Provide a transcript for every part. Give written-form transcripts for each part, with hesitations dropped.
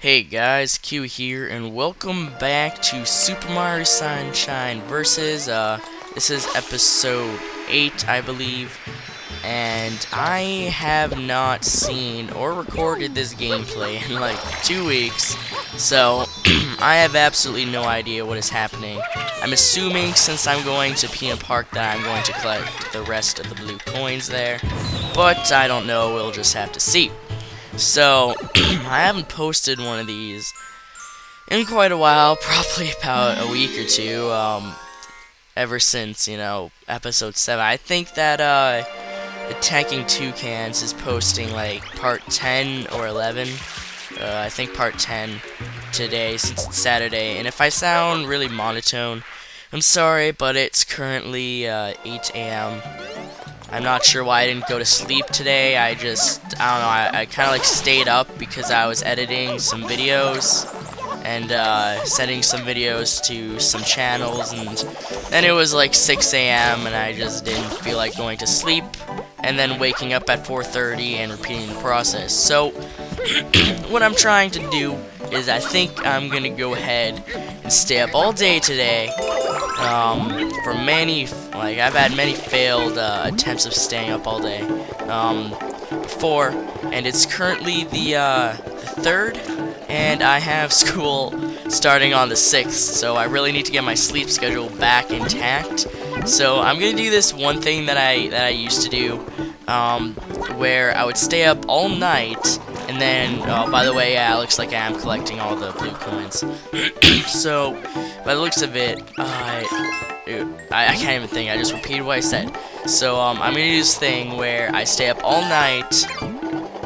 Hey guys, Q here, and welcome back to Super Mario Sunshine versus, this is episode 8, I believe, and I have not seen or recorded this gameplay in like 2 weeks, so I have absolutely no idea what is happening. I'm assuming since I'm going to Pina Park that I'm going to collect the rest of the blue coins there, but I don't know, we'll just have to see. So, I haven't posted one of these in quite a while, probably about a week or two, ever since, episode 7. I think that, Attacking Toucans is posting, like, part 10 or 11. I think part 10 today, since it's Saturday. And if I sound really monotone, I'm sorry, but it's currently, 8 a.m. I'm not sure why I didn't go to sleep today. I don't know, I kind of like stayed up because I was editing some videos and sending some videos to some channels, and then it was like 6 a.m. and I just didn't feel like going to sleep, and then waking up at 4:30 and repeating the process. So what I'm trying to do is I think I'm gonna go ahead and stay up all day today. For many, I've had many failed attempts of staying up all day before, and it's currently the 3rd, and I have school starting on the 6th, so I really need to get my sleep schedule back intact. So I'm gonna do this one thing that I used to do, where I would stay up all night, and then, by the way, yeah, it looks like I am collecting all the blue coins. So, by the looks of it, I can't even think, I just repeated what I said. So, I'm gonna do this thing where I stay up all night,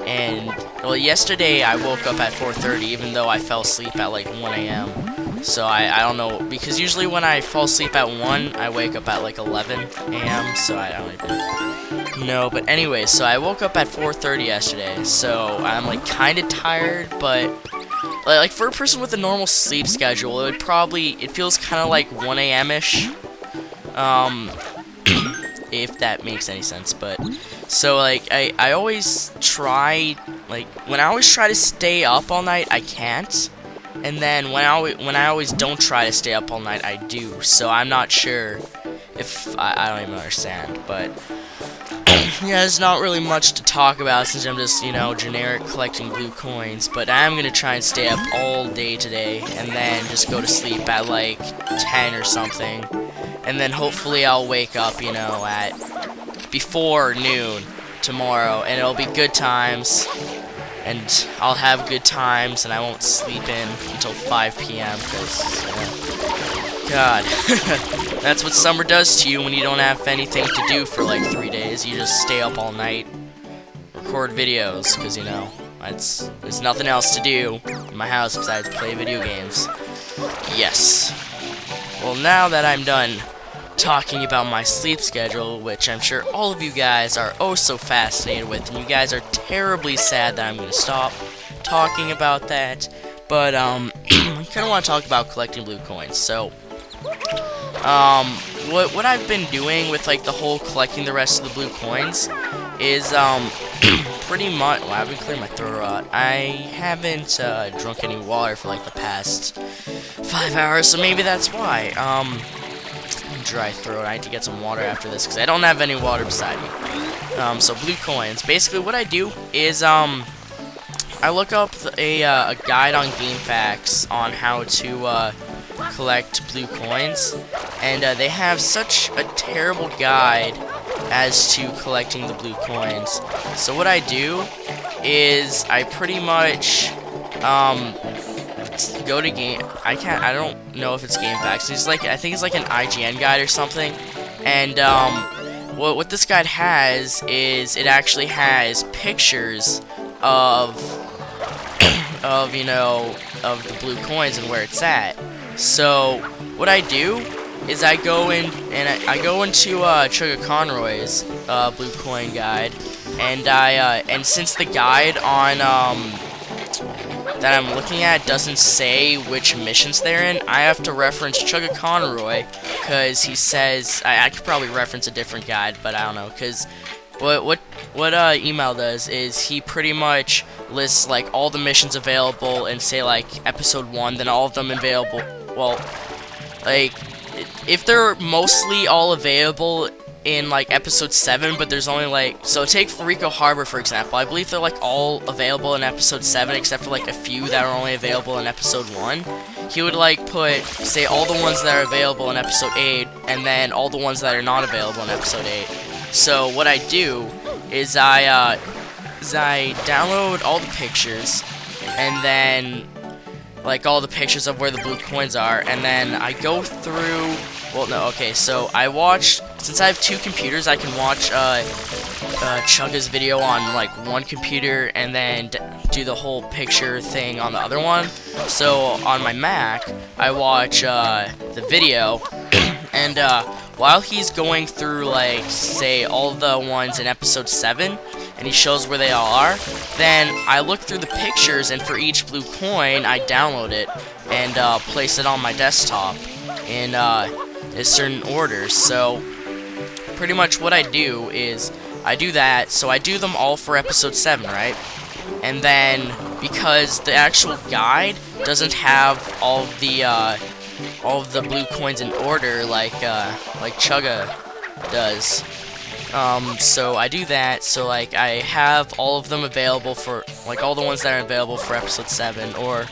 and, well, yesterday I woke up at 4:30, even though I fell asleep at, like, 1 a.m. So, I don't know, because usually when I fall asleep at 1, I wake up at, like, 11 a.m., so I don't even know. But anyway, so I woke up at 4:30 yesterday, so I'm, like, kind of tired, but like for a person with a normal sleep schedule, it feels kind of like 1 a.m.-ish, if that makes any sense. But so like I always try, like when I always try to stay up all night, I can't, and then when I always don't try to stay up all night, I do. So I'm not sure if I don't even understand, but yeah, there's not really much to talk about since I'm just, generic collecting blue coins, but I'm gonna try and stay up all day today, and then just go to sleep at, like, 10 or something, and then hopefully I'll wake up, at before noon tomorrow, and it'll be good times, and I'll have good times, and I won't sleep in until 5 p.m., because, God, that's what summer does to you when you don't have anything to do for like 3 days. You just stay up all night, record videos, because there's nothing else to do in my house besides play video games. Yes. Well, now that I'm done talking about my sleep schedule, which I'm sure all of you guys are oh so fascinated with, and you guys are terribly sad that I'm going to stop talking about that, but I kind of want to talk about collecting blue coins. So what I've been doing with like the whole collecting the rest of the blue coins is pretty much, well, I've been clearing my throat out. I haven't drunk any water for like the past 5 hours, so maybe that's why. Dry throat. I need to get some water after this because I don't have any water beside me. So blue coins. Basically, what I do is I look up a guide on GameFAQs on how to collect blue coins, and they have such a terrible guide as to collecting the blue coins. So what I do is I pretty much go to I don't know if it's GameFAQs. It's like, I think it's like an IGN guide or something, and what this guide has is it actually has pictures of the blue coins and where it's at. So what I do is I go in and I go into Sugar Conroy's blue coin guide, and and since the guide on that I'm looking at doesn't say which missions they're in, I have to reference Chugga Conroy, because he says, I could probably reference a different guide, but I don't know, because what email does is he pretty much lists like all the missions available and say like episode 1, then all of them available. Well, like if they're mostly all available in like episode 7, but there's only like, so take Rico Harbor for example. I believe they're like all available in episode 7 except for like a few that are only available in episode 1. He would like put, say, all the ones that are available in episode 8 and then all the ones that are not available in episode 8. So what I do is I download all the pictures and then like all the pictures of where the blue coins are, and then I go through. Well, no, okay, so I watch, since I have 2 computers, I can watch Chugga's video on like one computer and then do the whole picture thing on the other one. So on my Mac, I watch the video, and while he's going through like, say, all the ones in episode 7, and he shows where they all are, then I look through the pictures, and for each blue coin, I download it and place it on my desktop in a certain order. So pretty much what I do is I do that, so I do them all for episode 7, right? And then because the actual guide doesn't have all of the blue coins in order like Chugga does, so I do that, so like I have all of them available for like all the ones that are available for episode 7, or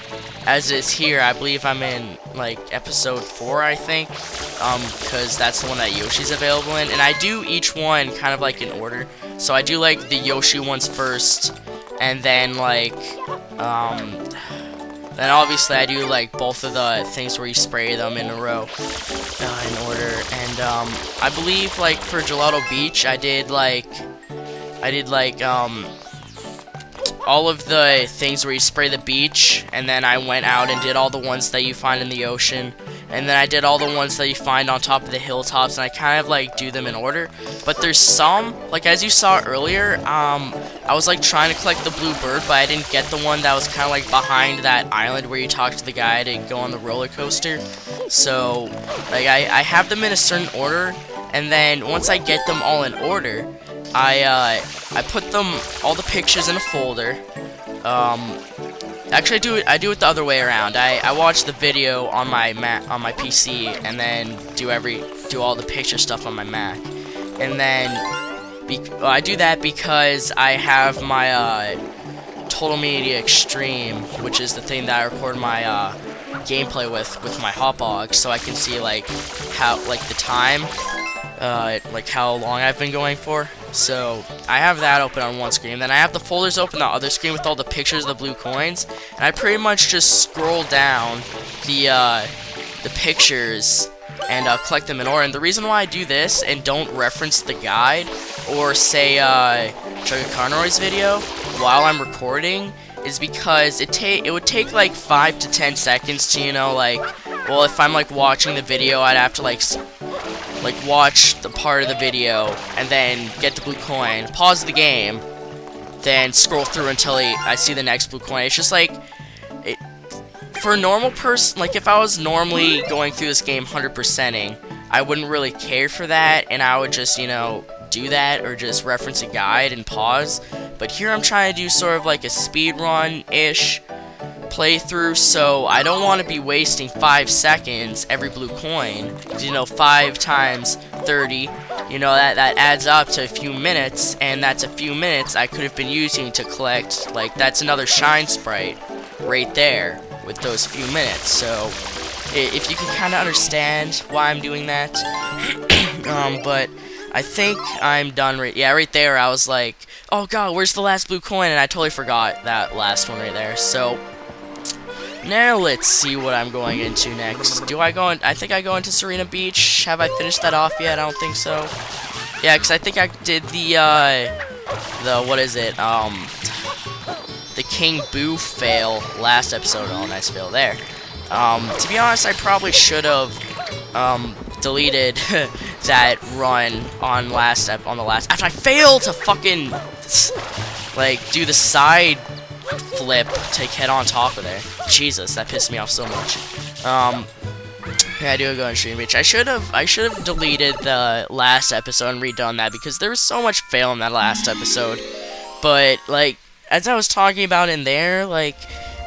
as is here, I believe I'm in like episode 4, I think, because that's the one that Yoshi's available in, and I do each one kind of like in order. So I do like the Yoshi ones first, and then like then obviously I do like both of the things where you spray them in a row in order. And I believe like for Gelato Beach I did like all of the things where you spray the beach, and then I went out and did all the ones that you find in the ocean, and then I did all the ones that you find on top of the hilltops, and I kind of like do them in order. But there's some, like as you saw earlier, I was like trying to collect the blue bird, but I didn't get the one that was kind of like behind that island where you talk to the guy to go on the roller coaster. So like I have them in a certain order, and then once I get them all in order, I put them, all the pictures, in a folder. Actually, I do it the other way around. I watch the video on my PC, and then do all the picture stuff on my Mac. And then I do that because I have my Total Media Extreme, which is the thing that I record my gameplay with my Hotbog, so I can see like how the time, like how long I've been going for. So I have that open on one screen, then I have the folders open on the other screen with all the pictures of the blue coins, and I pretty much just scroll down the pictures and collect them in order. And the reason why I do this and don't reference the guide or say Chugga Carnoy's video while I'm recording is because it would take like 5 to 10 seconds to, you know, like, well, if I'm like watching the video, I'd have to like watch the part of the video and then get the blue coin, pause the game, then scroll through until I see the next blue coin. It's just like, for a normal person, like if I was normally going through this game 100%ing, I wouldn't really care for that, and I would just, you know, do that or just reference a guide and pause. But here I'm trying to do sort of like a speed run-ish playthrough, so I don't want to be wasting 5 seconds every blue coin. You know, 5 times 30, you know, that adds up to a few minutes, and that's a few minutes I could have been using to collect, like, that's another shine sprite right there with those few minutes. So if you can kind of understand why I'm doing that. But I think I'm done. Right there I was like, oh god, where's the last blue coin, and I totally forgot that last one right there. So now let's see what I'm going into next. I think I go into Serena Beach. Have I finished that off yet? I don't think so. Yeah, because I think I did what is it, the King Boo fail last episode. Oh, nice fail there. To be honest, I probably should have deleted that run on the last after I failed to fucking like do the side flip to head on top of there. Jesus, that pissed me off so much. Yeah, I do go on Stream Beach. I should have deleted the last episode and redone that because there was so much fail in that last episode. But like, as I was talking about in there, like,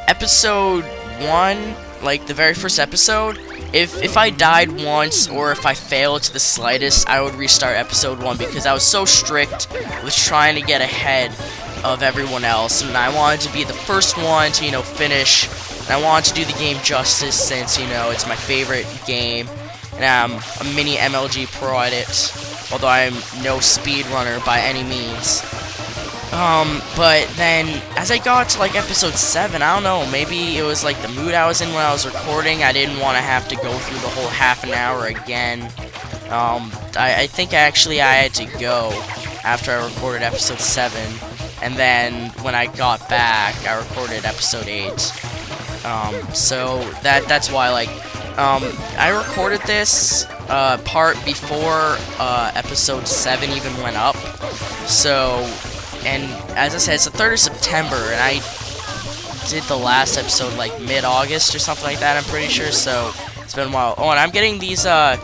episode 1, like, the very first episode, if I died once, or if I failed to the slightest, I would restart episode 1, because I was so strict with trying to get ahead of everyone else, and I wanted to be the first one to, you know, finish, and I wanted to do the game justice, since, you know, it's my favorite game, and I'm a mini MLG pro at it, although I'm no speedrunner by any means. But then, as I got to, like, episode 7, I don't know, maybe it was, like, the mood I was in when I was recording. I didn't want to have to go through the whole half an hour again. I think actually I had to go after I recorded episode 7, and then when I got back, I recorded episode 8. So that's why, like, I recorded this, part before, episode 7 even went up, so... And as I said, it's the 3rd of September, and I did the last episode like mid-August or something like that, I'm pretty sure, so it's been a while. Oh, and I'm getting these, I'm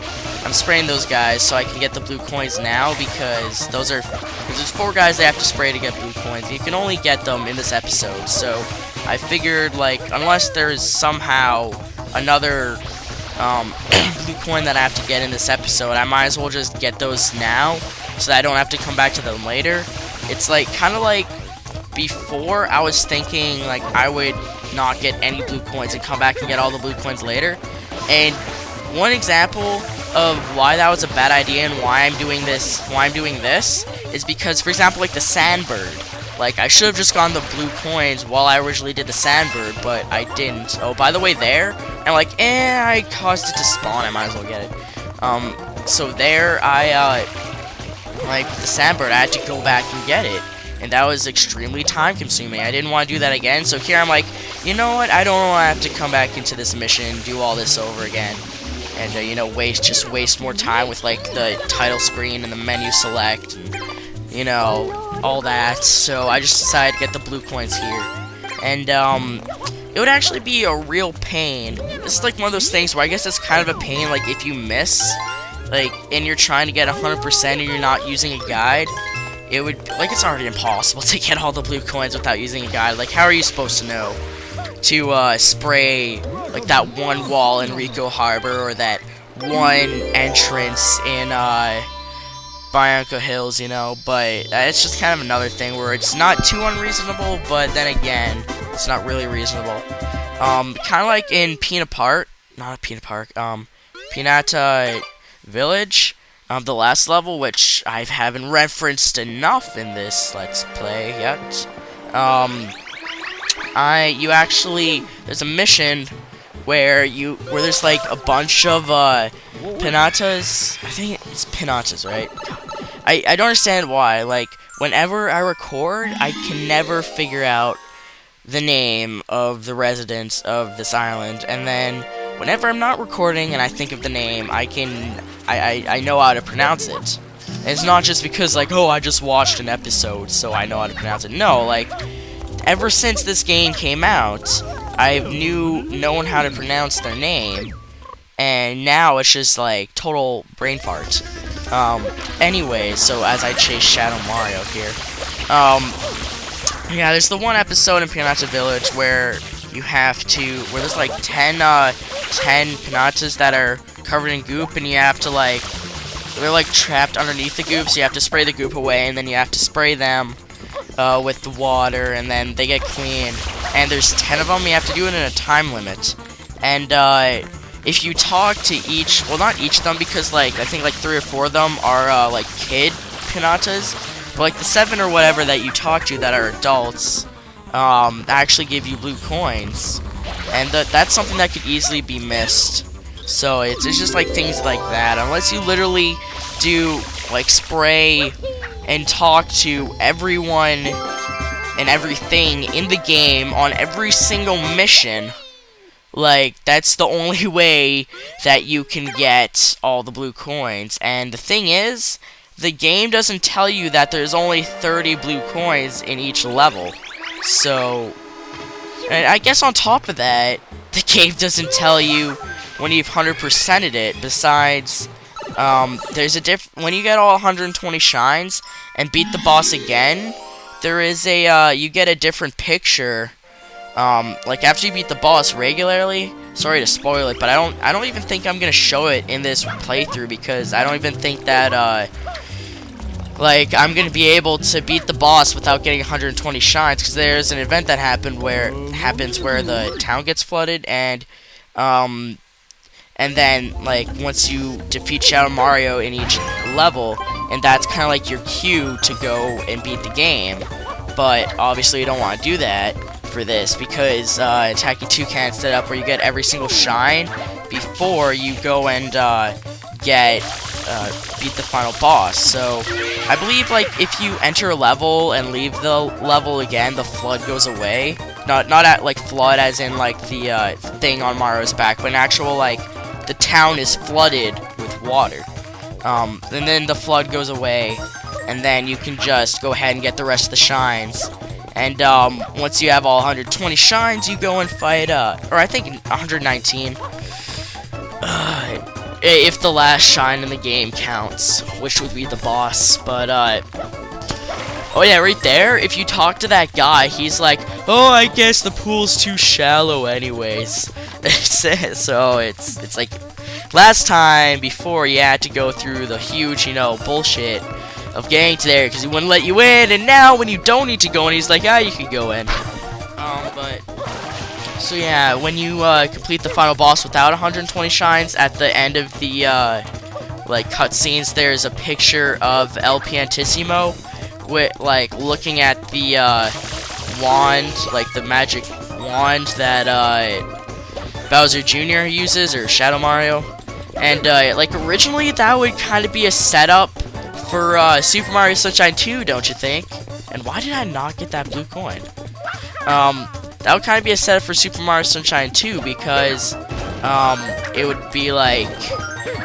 spraying those guys so I can get the blue coins now, because there's 4 guys they have to spray to get blue coins. You can only get them in this episode, so I figured, like, unless there's somehow another, blue coin that I have to get in this episode, I might as well just get those now, so that I don't have to come back to them later. It's like, kind of like, before I was thinking, like, I would not get any blue coins and come back and get all the blue coins later. And one example of why that was a bad idea and why I'm doing this, is because, for example, like the Sandbird. Like, I should have just gotten the blue coins while I originally did the Sandbird, but I didn't. Oh, by the way, there, and like, I caused it to spawn, I might as well get it. So there, like, the Sandbird, I had to go back and get it, and that was extremely time consuming. I didn't want to do that again, so here I'm like, you know what, I don't want to have to come back into this mission, do all this over again, and, you know, waste more time with, like, the title screen and the menu select, and, you know, all that, so I just decided to get the blue coins here, and, it would actually be a real pain. This is, like, one of those things where I guess it's kind of a pain, like, if you miss, like, and you're trying to get 100% and you're not using a guide, it would, like, it's already impossible to get all the blue coins without using a guide. Like, how are you supposed to know to, spray, like, that one wall in Rico Harbor, or that one entrance in, Bianco Hills, you know? But, it's just kind of another thing where it's not too unreasonable, but then again, it's not really reasonable. Kind of like in Pina Park, not Pina Park, Pinata Village, the last level, which I haven't referenced enough in this Let's Play yet. There's a mission where there's like a bunch of pinatas. I think it's pinatas, right? I don't understand why. Like, whenever I record, I can never figure out the name of the residents of this island, and then whenever I'm not recording and I think of the name, I know how to pronounce it. And it's not just because, like, oh, I just watched an episode, so I know how to pronounce it. No, like, ever since this game came out, I've known how to pronounce their name, and now it's just, like, total brain fart. Anyway, so as I chase Shadow Mario here, yeah, there's the one episode in Pinata Village where there's like 10 pinatas that are covered in goop, and you have to, like, they're like trapped underneath the goop, so you have to spray the goop away, and then you have to spray them with the water, and then they get clean. And there's 10 of them, you have to do it in a time limit. And if you talk to well, not each of them, because, like, I think like 3 or 4 of them are like kid pinatas, but like the 7 or whatever that you talk to that are adults actually give you blue coins, and that's something that could easily be missed. So it's just like things like that, unless you literally do, like, spray and talk to everyone and everything in the game on every single mission. Like, that's the only way that you can get all the blue coins. And the thing is, the game doesn't tell you that there's only 30 blue coins in each level. So, and I guess on top of that, the game doesn't tell you when you've 100%ed it. Besides, there's when you get all 120 shines and beat the boss again, there is a you get a different picture. Like after you beat the boss regularly. Sorry to spoil it, but I don't even think I'm gonna show it in this playthrough because I don't even think that like I'm gonna be able to beat the boss without getting 120 shines, because there's an event that happens where the town gets flooded, and then like once you defeat Shadow Mario in each level, and that's kind of like your cue to go and beat the game. But obviously you don't want to do that for this, because attacking Toucan set up where you get every single shine before you go and beat the final boss. So I believe like if you enter a level and leave the level again, the flood goes away. Not at like flood as in like the thing on Mario's back, but an actual like the town is flooded with water. And then the flood goes away, and then you can just go ahead and get the rest of the shines. And once you have all 120 shines, you go and fight, or I think 119. If the last shine in the game counts, which would be the boss. But, oh yeah, right there, if you talk to that guy, he's like, oh, I guess the pool's too shallow anyways. So it's like, last time before you had to go through the huge, you know, bullshit of getting to there because he wouldn't let you in, and now when you don't need to go in, he's like, ah, you can go in. So yeah, when you complete the final boss without 120 shines, at the end of the like cutscenes, there's a picture of El Piantissimo with like looking at the wand, like the magic wand that Bowser Jr. uses, or Shadow Mario. And like originally that would kind of be a setup for Super Mario Sunshine 2, don't you think? And why did I not get that blue coin? That would kind of be a setup for Super Mario Sunshine 2, because it would be like,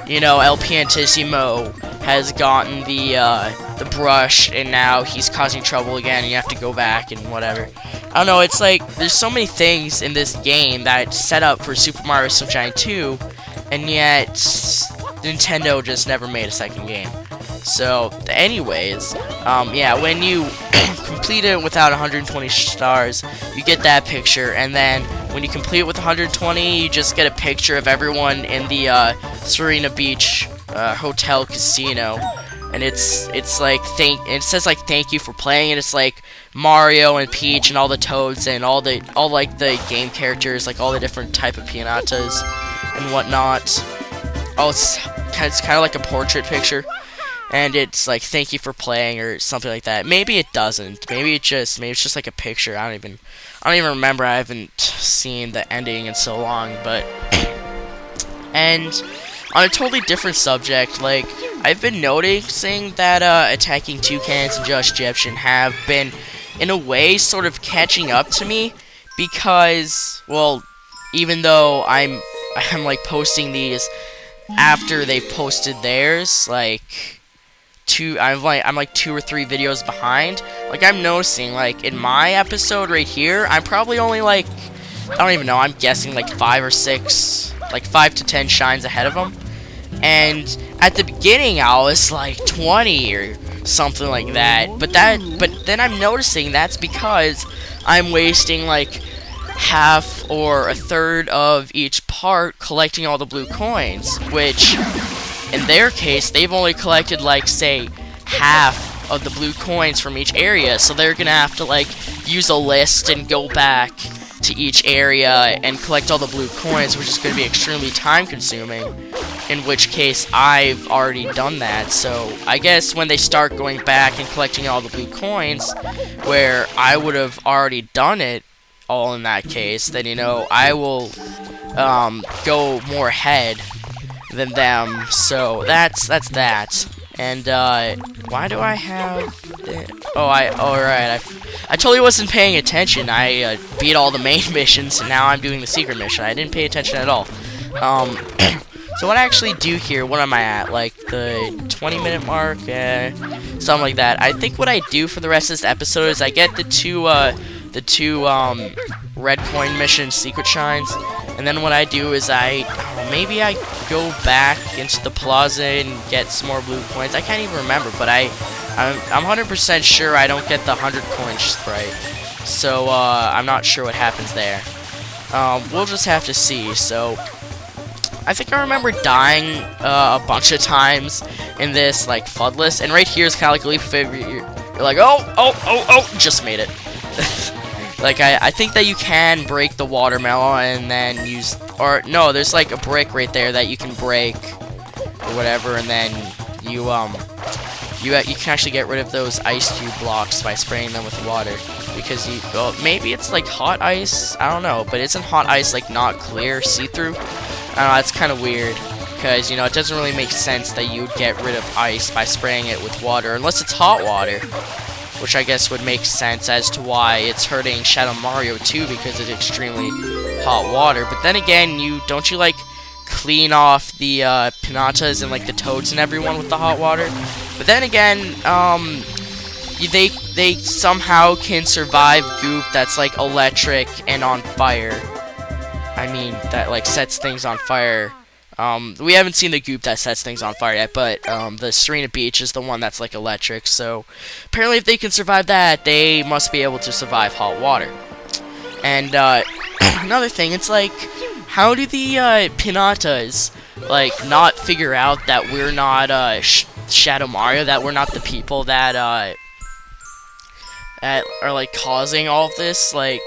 you know, El Piantissimo has gotten the brush, and now he's causing trouble again, and you have to go back and whatever. I don't know, it's like, there's so many things in this game that set up for Super Mario Sunshine 2, and yet Nintendo just never made a second game. So, anyways, yeah, when you complete it without 120 stars, you get that picture, and then when you complete it with 120, you just get a picture of everyone in the Serena Beach Hotel Casino, and it's like it says like thank you for playing, and it's like Mario and Peach and all the Toads and all like the game characters, like all the different type of piñatas and whatnot. Oh, it's kind of like a portrait picture. And it's like thank you for playing or something like that. Maybe it doesn't. Maybe it's just like a picture. I don't even remember. I haven't seen the ending in so long. But and on a totally different subject, like I've been noticing that attacking Toucans and Just Egyptian have been in a way sort of catching up to me, because well, even though I'm like posting these after they've posted theirs, like I'm like 2 or 3 videos behind. Like I'm noticing, like in my episode right here, I'm probably only like, I don't even know, I'm guessing like 5 or 6, like 5 to 10 shines ahead of them. And at the beginning I was like 20 or something like that. But then I'm noticing that's because I'm wasting like half or a third of each part collecting all the blue coins, which in their case, they've only collected, like, say, half of the blue coins from each area, so they're gonna have to, like, use a list and go back to each area and collect all the blue coins, which is gonna be extremely time-consuming, in which case I've already done that. So I guess when they start going back and collecting all the blue coins, where I would have already done it all in that case, then, you know, I will go more ahead than them. So that's that. And why do I have right, I totally wasn't paying attention. I beat all the main missions, and now I'm doing the secret mission. I didn't pay attention at all. So what I actually do here, what am I at, like the 20-minute mark, something like that. I think what I do for the rest of this episode is I get the two red coin mission secret shines, and then what I do is maybe I go back into the plaza and get some more blue coins. I can't even remember, but I I'm 100% sure I don't get the 100 coin sprite. So, I'm not sure what happens there. We'll just have to see. So, I think I remember dying a bunch of times in this, like, FUDless. And right here is kind of like a leap of faith. You're like, oh, just made it. Like, I think that you can break the watermelon and then use, or no, there's like a brick right there that you can break or whatever, and then you can actually get rid of those ice cube blocks by spraying them with water, because well, maybe it's like hot ice, I don't know, but isn't hot ice like not clear, see-through? I don't know, it's kind of weird, because, you know, it doesn't really make sense that you would get rid of ice by spraying it with water, unless it's hot water. Which I guess would make sense as to why it's hurting Shadow Mario too, because it's extremely hot water. But then again, don't you like clean off the pinatas and like the toads and everyone with the hot water? But then again, they somehow can survive goop that's like electric and on fire. I mean, that like sets things on fire. We haven't seen the goop that sets things on fire yet, but the Serena Beach is the one that's like electric, so apparently if they can survive that, they must be able to survive hot water. And another thing, it's like, how do the pinatas like not figure out that we're not Shadow Mario, that we're not the people that are like causing all of this? Like,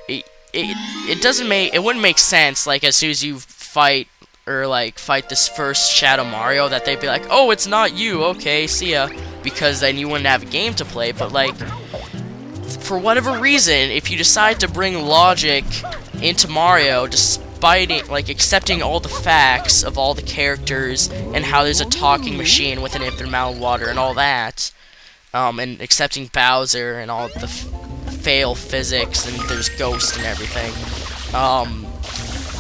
it wouldn't make sense, like, as soon as you fight this first Shadow Mario, that they'd be like, oh, it's not you, okay, see ya, because then you wouldn't have a game to play. But like, for whatever reason, if you decide to bring logic into Mario, despite it, like, accepting all the facts of all the characters and how there's a talking machine with an infinite amount of water and all that, and accepting Bowser and all the fail physics and there's ghosts and everything,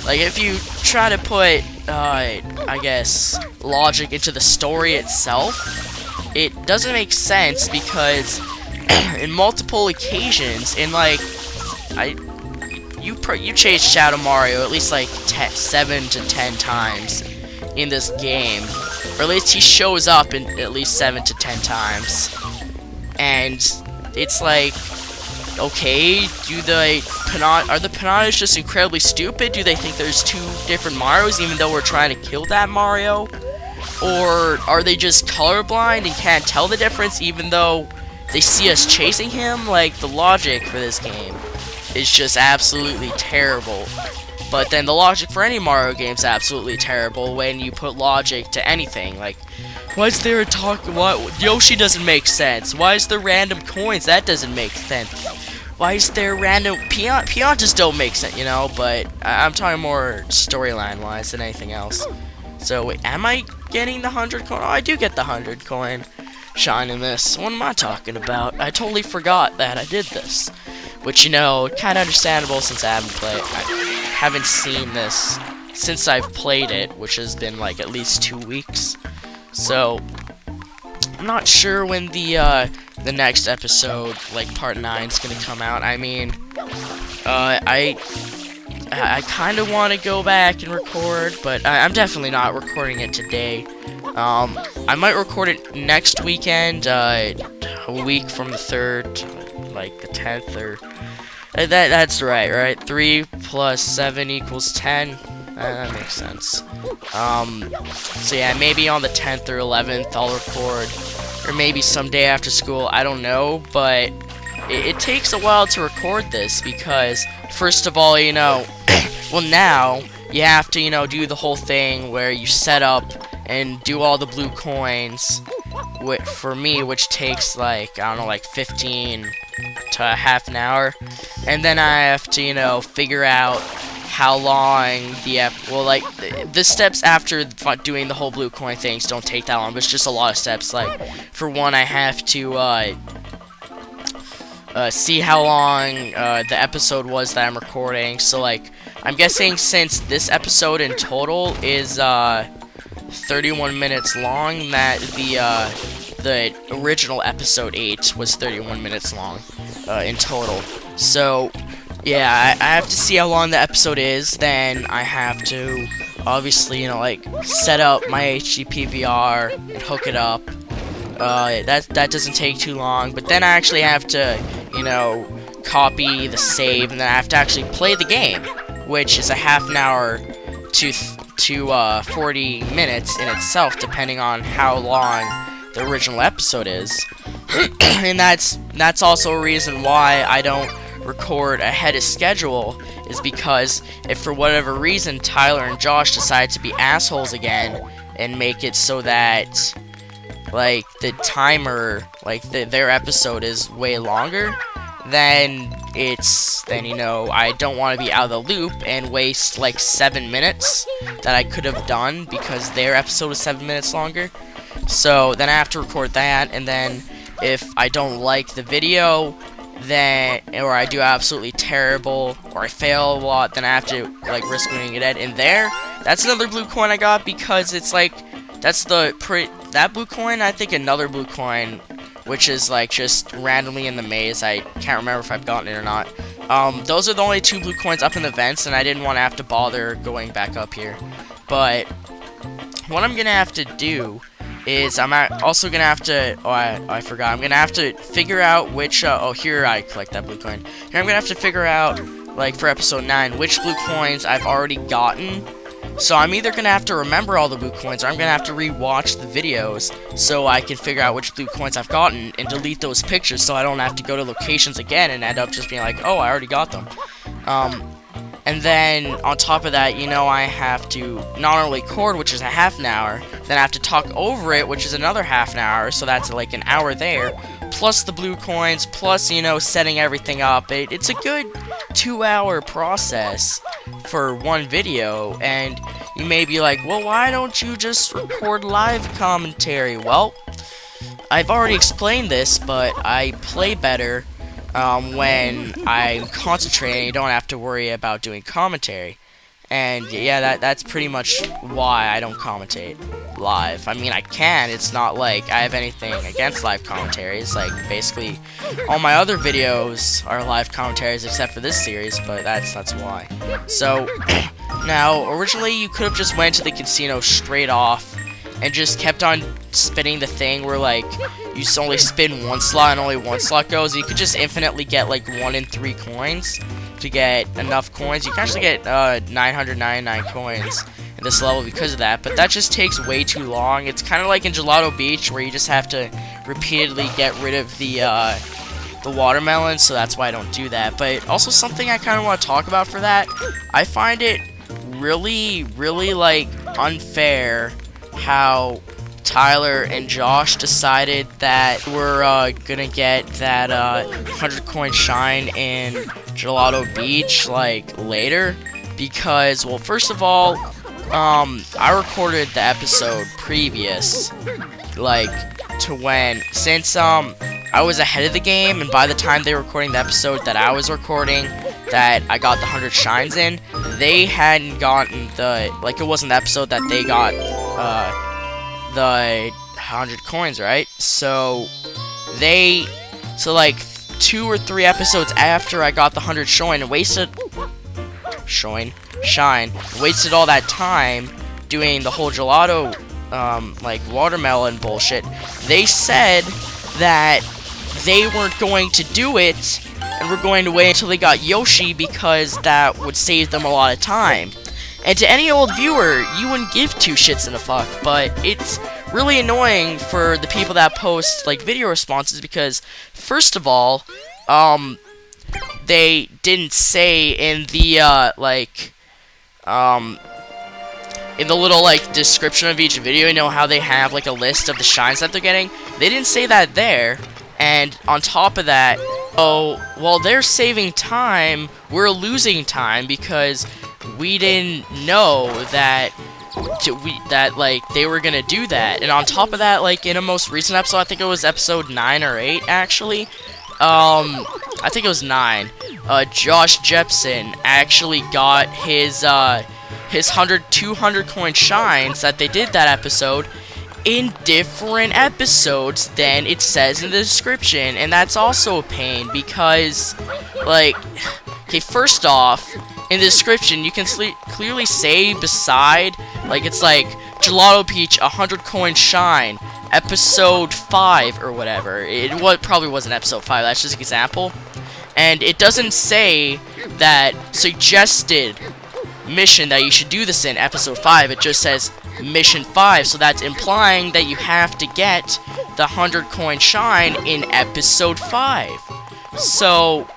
like, if you try to put, I guess, logic into the story itself, it doesn't make sense, because in multiple occasions, in like, you chased Shadow Mario at least like 7 to 10 times in this game, or at least he shows up in at least 7 to 10 times, and it's like, okay, are the pinatas just incredibly stupid? Do they think there's two different Marios even though we're trying to kill that Mario? Or are they just colorblind and can't tell the difference even though they see us chasing him? Like, the logic for this game is just absolutely terrible. But then the logic for any Mario game is absolutely terrible when you put logic to anything. Like, why is there Yoshi doesn't make sense. Why is there random coins? That doesn't make sense. Why is there random Piantas don't make sense, you know? But I'm talking more storyline-wise than anything else. So, wait, am I getting the 100 coin? Oh, I do get the 100 coin shine in this. What am I talking about? I totally forgot that I did this. Which, you know, kind of understandable since I haven't seen this since I've played it, which has been like at least 2 weeks. So, I'm not sure when the next episode, like part 9, is gonna come out. I mean, I kind of want to go back and record, but I'm definitely not recording it today. I might record it next weekend, a week from the 3rd, like the 10th, or that's right? 3 plus 7 equals 10. That makes sense. So yeah, maybe on the 10th or 11th I'll record, or maybe someday after school, I don't know, but it takes a while to record this, because first of all, you know, well, now you have to, you know, do the whole thing where you set up and do all the blue coins, for me, which takes like, I don't know, like 15 to half an hour, and then I have to, you know, figure out how long the steps after doing the whole blue coin things don't take that long, but it's just a lot of steps. Like, for one, I have to see how long the episode was that I'm recording. So, like, I'm guessing since this episode in total is 31 minutes long, that the original episode 8 was 31 minutes long in total. So, yeah, I have to see how long the episode is. Then I have to, obviously, you know, like, set up my HD PVR and hook it up. That doesn't take too long. But then I actually have to, you know, copy the save, and then I have to actually play the game, which is a half an hour to 40 minutes in itself, depending on how long the original episode is. And that's also a reason why I don't record ahead of schedule, is because if for whatever reason Tyler and Josh decide to be assholes again and make it so that like the timer, like their episode is way longer, then you know, I don't want to be out of the loop and waste like 7 minutes that I could have done because their episode was 7 minutes longer. So then I have to record that, and then if I don't like the video, then, or I do absolutely terrible, or I fail a lot, then I have to like risk winning it. And there, that's another blue coin I got, because it's like, that's that blue coin, I think another blue coin, which is like just randomly in the maze. I can't remember if I've gotten it or not. Those are the only 2 blue coins up in the vents, and I didn't want to have to bother going back up here. But what I'm gonna have to do is I'm also gonna have to, I forgot, I'm gonna have to figure out which, oh, here I collect that blue coin. Here I'm gonna have to figure out, like, for episode 9, which blue coins I've already gotten. So I'm either gonna have to remember all the blue coins, or I'm gonna have to re-watch the videos so I can figure out which blue coins I've gotten and delete those pictures so I don't have to go to locations again and end up just being like, oh, I already got them. And then, on top of that, you know, I have to not only record, which is a half an hour, then I have to talk over it, which is another half an hour, so that's like an hour there, plus the blue coins, plus, you know, setting everything up. It's a good 2-hour process for one video, and you may be like, well, why don't you just record live commentary? Well, I've already explained this, but I play better when I'm concentrating. You don't have to worry about doing commentary. And yeah, that's pretty much why I don't commentate live. I mean, I can. It's not like I have anything against live commentaries. Like, basically, all my other videos are live commentaries except for this series, but that's why. So, now, originally you could have just went to the casino straight off and just kept on spinning the thing where, like, you only spin one slot and only one slot goes. You could just infinitely get, like, 1 in 3 coins to get enough coins. You can actually get 999 coins in this level because of that, but that just takes way too long. It's kind of like in Gelato Beach, where you just have to repeatedly get rid of the watermelon, so that's why I don't do that. But also something I kind of want to talk about for that, I find it really, really, like, unfair how Tyler and Josh decided that we're gonna get that 100 coin shine in Gelato Beach, like, later, because, well, first of all, I recorded the episode previous, like, to when, since I was ahead of the game, and by the time they were recording the episode that I was recording, that I got the 100 shines in, they hadn't gotten the, like, it wasn't the episode that they got the 100 coins, right? So like 2 or 3 episodes after I got the 100 shine, wasted all that time doing the whole gelato like watermelon bullshit. They said that they weren't going to do it and were going to wait until they got Yoshi, because that would save them a lot of time. And to any old viewer, you wouldn't give 2 shits and a fuck, but it's really annoying for the people that post, like, video responses, because, first of all, they didn't say in the, in the little, like, description of each video, you know how they have, like, a list of the shines that they're getting? They didn't say that there, and on top of that, oh, while they're saving time, we're losing time, because we didn't know that like, they were gonna do that. And on top of that, like, in a most recent episode, I think it was episode 9 or 8, actually, I think it was 9, Josh Jepson actually got his 200 coin shines that they did that episode in different episodes than it says in the description, and that's also a pain, because, like, okay, first off, in the description, you can clearly say beside, like, it's like Gelato Peach 100 coin shine, episode 5 or whatever. Probably wasn't episode 5, that's just an example. And it doesn't say that suggested mission that you should do this in episode 5, it just says mission 5, so that's implying that you have to get the 100 coin shine in episode 5. So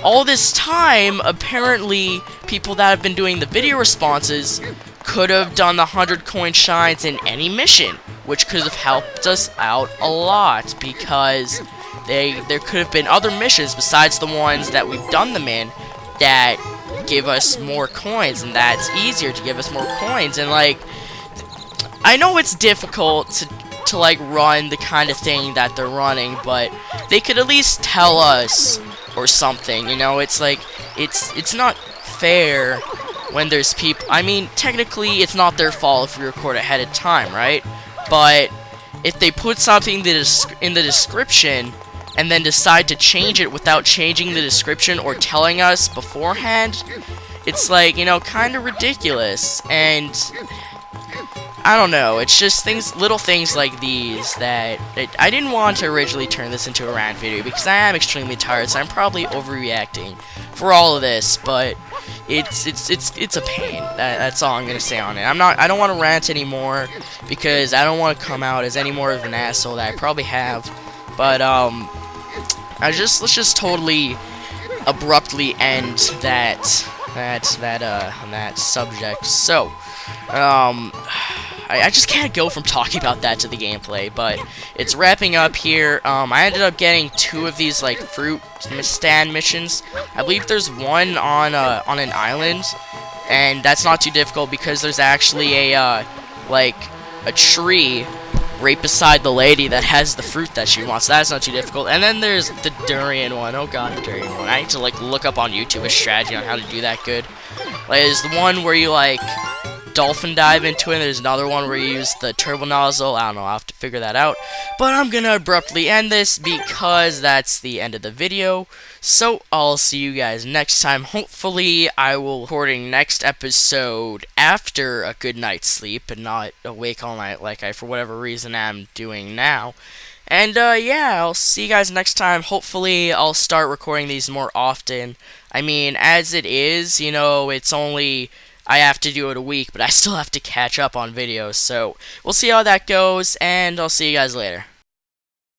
all this time, apparently people that have been doing the video responses could have done the 100 coin shines in any mission, which could have helped us out a lot, because there could have been other missions besides the ones that we've done them in that give us more coins, and that's easier to give us more coins. And like, I know it's difficult to like run the kind of thing that they're running, but they could at least tell us or something, you know. It's like, it's not fair when there's people, I mean, technically it's not their fault if we record ahead of time, right? But if they put something in the description and then decide to change it without changing the description or telling us beforehand, it's like, you know, kind of ridiculous. And I don't know, it's just little things like these that I didn't want to originally turn this into a rant video, because I am extremely tired, so I'm probably overreacting for all of this, but it's a pain. That's all I'm gonna say on it. I don't want to rant anymore, because I don't want to come out as any more of an asshole that I probably have. But let's just totally abruptly end that subject. So I just can't go from talking about that to the gameplay, but it's wrapping up here. I ended up getting 2 of these like fruit stand missions. I believe there's one on an island, and that's not too difficult because there's actually a like a tree right beside the lady that has the fruit that she wants. That's not too difficult. And then there's the durian one. Oh god, the durian one. I need to like look up on YouTube a strategy on how to do that good. Like, there's the one where you like dolphin dive into it, and there's another one where you use the turbo nozzle. I don't know, I'll have to figure that out. But I'm gonna abruptly end this because that's the end of the video. So I'll see you guys next time. Hopefully I will recording next episode after a good night's sleep and not awake all night like I, for whatever reason, am doing now. And yeah, I'll see you guys next time. Hopefully I'll start recording these more often. I mean, as it is, you know, it's only, I have to do it a week, but I still have to catch up on videos, so we'll see how that goes, and I'll see you guys later.